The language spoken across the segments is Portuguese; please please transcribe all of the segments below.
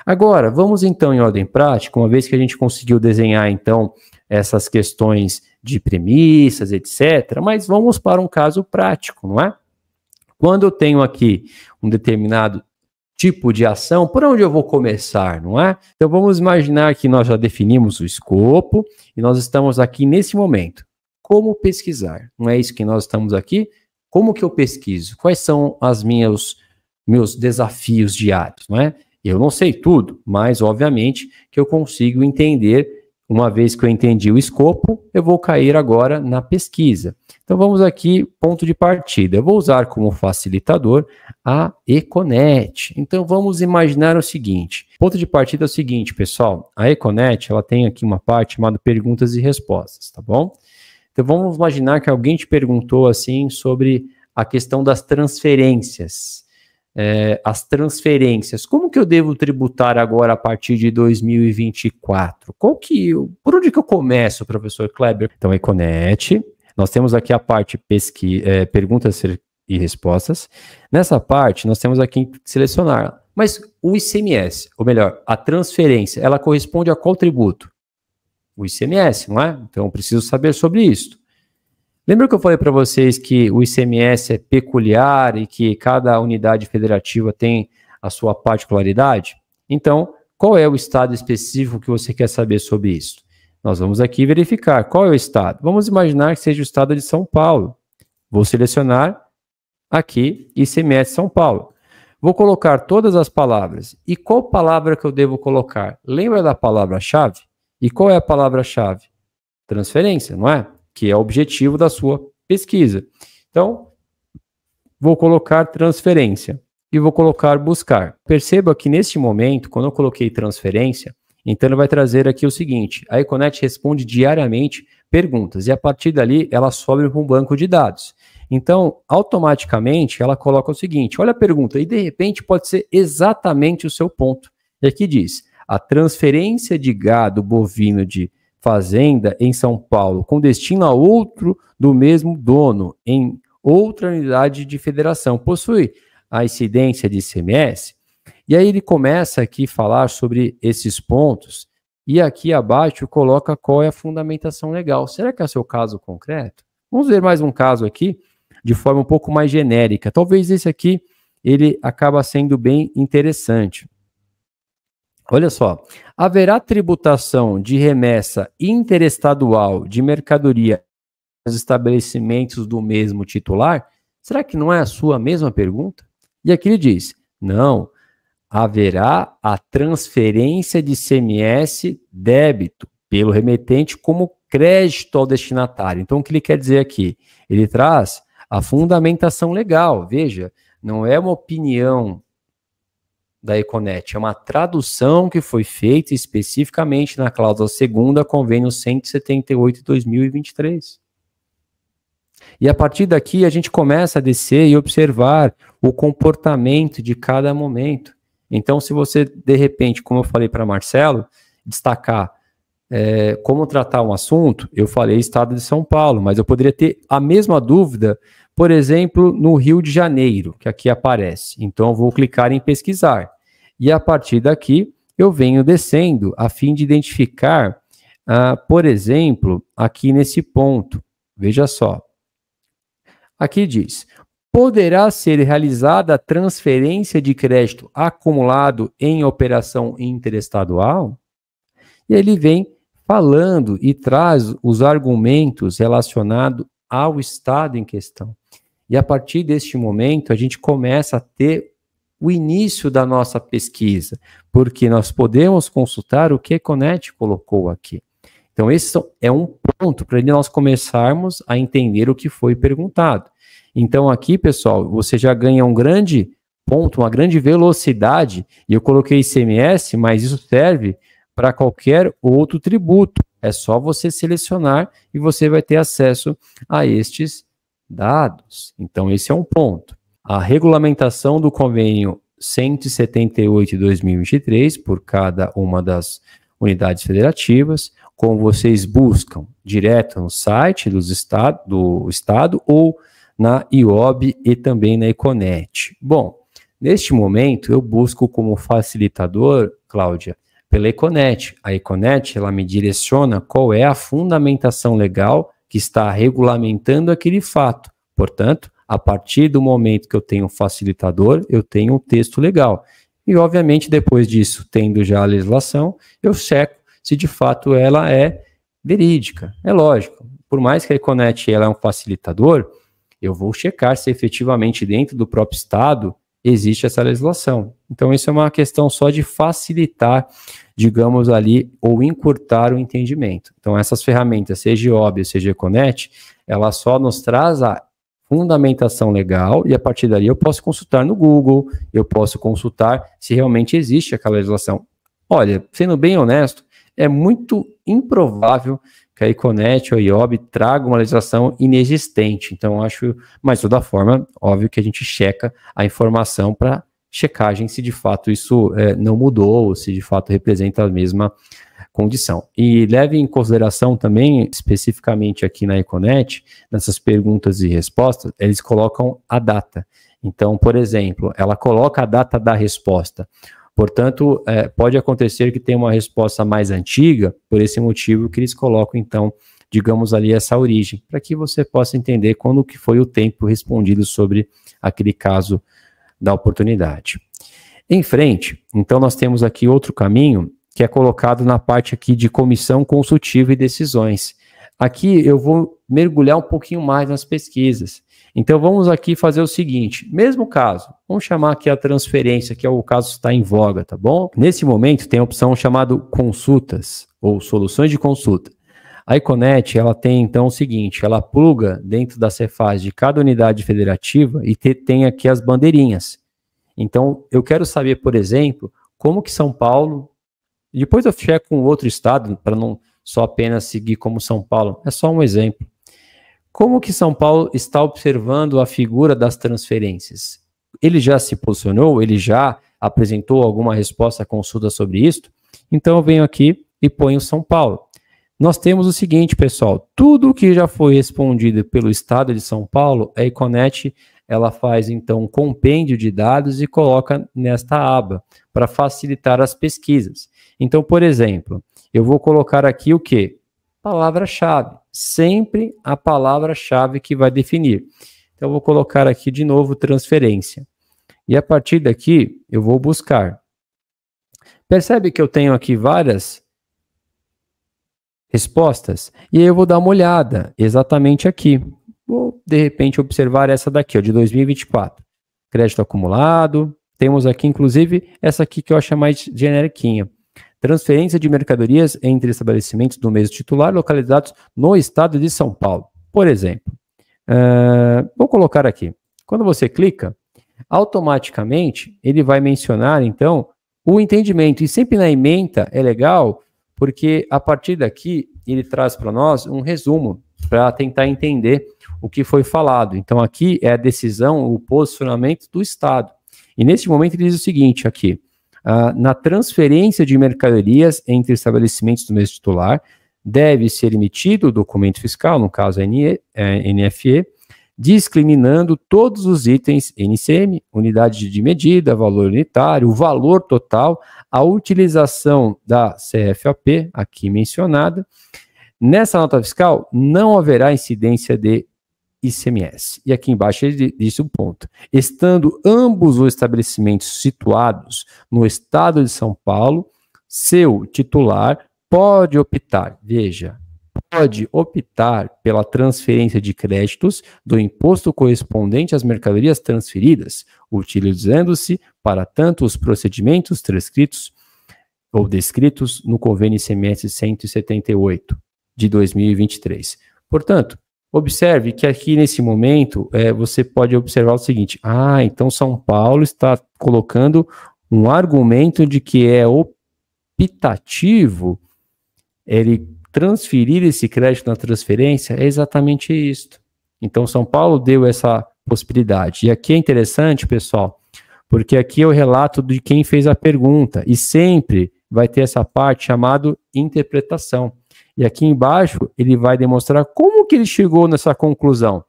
Agora, vamos então em ordem prática, uma vez que a gente conseguiu desenhar então essas questões de premissas, etc., mas vamos para um caso prático, não é? Quando eu tenho aqui um determinado tipo de ação, por onde eu vou começar, não é? Então vamos imaginar que nós já definimos o escopo e nós estamos aqui nesse momento. Como pesquisar? Não é isso que nós estamos aqui? Como que eu pesquiso? Quais são os meus desafios diários, não é? Eu não sei tudo, mas obviamente que eu consigo entender. Uma vez que eu entendi o escopo, eu vou cair agora na pesquisa. Então vamos aqui, ponto de partida. Eu vou usar como facilitador a Econet. Então vamos imaginar o seguinte. Ponto de partida é o seguinte, pessoal. A Econet, ela tem aqui uma parte chamada perguntas e respostas, tá bom? Então vamos imaginar que alguém te perguntou assim sobre a questão das transferências. As transferências, como que eu devo tributar agora a partir de 2024? Por onde que eu começo, professor Kleber? Então, Econet, nós temos aqui a parte perguntas e respostas. Nessa parte, nós temos aqui que selecionar. Mas o ICMS, ou melhor, a transferência, ela corresponde a qual tributo? O ICMS, não é? Então, eu preciso saber sobre isso. Lembra que eu falei para vocês que o ICMS é peculiar e que cada unidade federativa tem a sua particularidade? Então, qual é o estado específico que você quer saber sobre isso? Nós vamos aqui verificar qual é o estado. Vamos imaginar que seja o estado de São Paulo. Vou selecionar aqui ICMS São Paulo. Vou colocar todas as palavras. E qual palavra que eu devo colocar? Lembra da palavra-chave? E qual é a palavra-chave? Transferência, não é? Que é o objetivo da sua pesquisa. Então, vou colocar transferência e vou colocar buscar. Perceba que neste momento, quando eu coloquei transferência, então ele vai trazer aqui o seguinte, a Econet responde diariamente perguntas e a partir dali ela sobe para um banco de dados. Então, automaticamente ela coloca o seguinte, olha a pergunta, e de repente pode ser exatamente o seu ponto. E aqui diz, a transferência de gado bovino de fazenda em São Paulo, com destino a outro do mesmo dono, em outra unidade de federação, possui a incidência de ICMS? E aí ele começa aqui a falar sobre esses pontos, e aqui abaixo coloca qual é a fundamentação legal. Será que é o seu caso concreto? Vamos ver mais um caso aqui, de forma um pouco mais genérica. Talvez esse aqui, ele acaba sendo bem interessante. Olha só, haverá tributação de remessa interestadual de mercadoria nos estabelecimentos do mesmo titular? Será que não é a sua mesma pergunta? E aqui ele diz, não, haverá a transferência de ICMS débito pelo remetente como crédito ao destinatário. Então, o que ele quer dizer aqui? Ele traz a fundamentação legal, veja, não é uma opinião da Econet, é uma tradução que foi feita especificamente na cláusula 2ª, convênio 178 de 2023. E a partir daqui a gente começa a descer e observar o comportamento de cada momento. Então, se você, de repente, como eu falei para Marcelo, destacar como tratar um assunto, eu falei estado de São Paulo, mas eu poderia ter a mesma dúvida, por exemplo, no Rio de Janeiro, que aqui aparece. Então, eu vou clicar em pesquisar. E a partir daqui, eu venho descendo a fim de identificar, por exemplo, aqui nesse ponto. Veja só. Aqui diz, poderá ser realizada a transferência de crédito acumulado em operação interestadual? E ele vem falando e traz os argumentos relacionados ao estado em questão. E a partir deste momento, a gente começa a ter o início da nossa pesquisa, porque nós podemos consultar o que a Econet colocou aqui. Então, esse é um ponto para nós começarmos a entender o que foi perguntado. Então, aqui, pessoal, você já ganha um grande ponto, uma grande velocidade, e eu coloquei ICMS, mas isso serve para qualquer outro tributo. É só você selecionar e você vai ter acesso a estes dados. Então, esse é um ponto. A regulamentação do convênio 178 de 2023, por cada uma das unidades federativas, como vocês buscam direto no site do Estado ou na IOB e também na Econet. Bom, Neste momento, eu busco como facilitador, Cláudia, pela Econet. A Econet, ela me direciona qual é a fundamentação legal que está regulamentando aquele fato. Portanto, a partir do momento que eu tenho um facilitador, eu tenho um texto legal. E, obviamente, depois disso, tendo já a legislação, eu checo se de fato ela é verídica. É lógico, por mais que a Econet ela é um facilitador, eu vou checar se efetivamente dentro do próprio Estado existe essa legislação. Então, isso é uma questão só de facilitar, digamos ali, ou encurtar o entendimento. Então, essas ferramentas, seja IOB, seja Econet, ela só nos traz a fundamentação legal e a partir dali eu posso consultar no Google, eu posso consultar se realmente existe aquela legislação. Olha, sendo bem honesto, é muito improvável que a Econet ou a IOB traga uma legislação inexistente. Então, acho, mas de toda forma, óbvio que a gente checa a informação para checagem se de fato isso não mudou, ou se de fato representa a mesma condição. E leve em consideração também, especificamente aqui na Econet, nessas perguntas e respostas, eles colocam a data. Então, por exemplo, ela coloca a data da resposta. Portanto, pode acontecer que tenha uma resposta mais antiga, por esse motivo que eles colocam, então, digamos ali, essa origem, para que você possa entender quando que foi o tempo respondido sobre aquele caso da oportunidade. Em frente, então, nós temos aqui outro caminho, que é colocado na parte aqui de comissão consultiva e decisões. Aqui eu vou mergulhar um pouquinho mais nas pesquisas. Então vamos aqui fazer o seguinte, mesmo caso, vamos chamar aqui a transferência, que é o caso que está em voga, tá bom? Nesse momento tem a opção chamada consultas, ou soluções de consulta. A Econet, ela tem então o seguinte, ela pluga dentro da Cefaz de cada unidade federativa e tem aqui as bandeirinhas. Então eu quero saber, por exemplo, como que São Paulo, depois eu checo com outro estado, para não só apenas seguir como São Paulo, é só um exemplo. Como que São Paulo está observando a figura das transferências? Ele já se posicionou? Ele já apresentou alguma resposta à consulta sobre isso? Então eu venho aqui e ponho São Paulo. Nós temos o seguinte, pessoal, tudo que já foi respondido pelo Estado de São Paulo, a Econet, ela faz então um compêndio de dados e coloca nesta aba, para facilitar as pesquisas. Então, por exemplo, eu vou colocar aqui o quê? Palavra-chave. Sempre a palavra-chave que vai definir. Então, eu vou colocar aqui de novo transferência. E a partir daqui, eu vou buscar. Percebe que eu tenho aqui várias respostas? E aí eu vou dar uma olhada exatamente aqui. Vou, de repente, observar essa daqui, ó, de 2024. Crédito acumulado. Temos aqui, inclusive, essa aqui que eu acho mais generiquinha. Transferência de mercadorias entre estabelecimentos do mesmo titular localizados no estado de São Paulo. Por exemplo, vou colocar aqui. Quando você clica, automaticamente ele vai mencionar, então, o entendimento. E sempre na ementa é legal, porque a partir daqui ele traz para nós um resumo para tentar entender o que foi falado. Então, aqui é a decisão, o posicionamento do Estado. E nesse momento ele diz o seguinte aqui. Na transferência de mercadorias entre estabelecimentos do mesmo titular, deve ser emitido o documento fiscal, no caso a NFE, discriminando todos os itens NCM, unidade de medida, valor unitário, o valor total, a utilização da CFAP, aqui mencionada. Nessa nota fiscal, não haverá incidência de ICMS. E aqui embaixo ele diz o ponto. Estando ambos os estabelecimentos situados no estado de São Paulo, seu titular pode optar, veja, pode optar pela transferência de créditos do imposto correspondente às mercadorias transferidas, utilizando-se para tanto os procedimentos transcritos ou descritos no convênio ICMS 178 de 2023. Portanto, observe que aqui nesse momento você pode observar o seguinte, então São Paulo está colocando um argumento de que é optativo ele transferir esse crédito na transferência, é exatamente isto. Então São Paulo deu essa possibilidade. E aqui é interessante, pessoal, porque aqui é o relato de quem fez a pergunta e sempre vai ter essa parte chamada interpretação. E aqui embaixo ele vai demonstrar como que ele chegou nessa conclusão.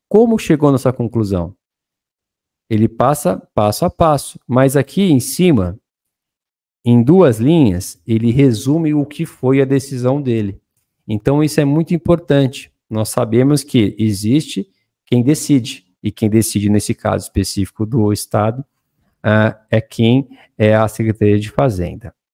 Como chegou nessa conclusão? ele passa passo a passo, mas aqui em cima, em 2 linhas, ele resume o que foi a decisão dele. Então, isso é muito importante. Nós sabemos que existe quem decide, e quem decide, nesse caso específico do Estado, é quem é a Secretaria de Fazenda.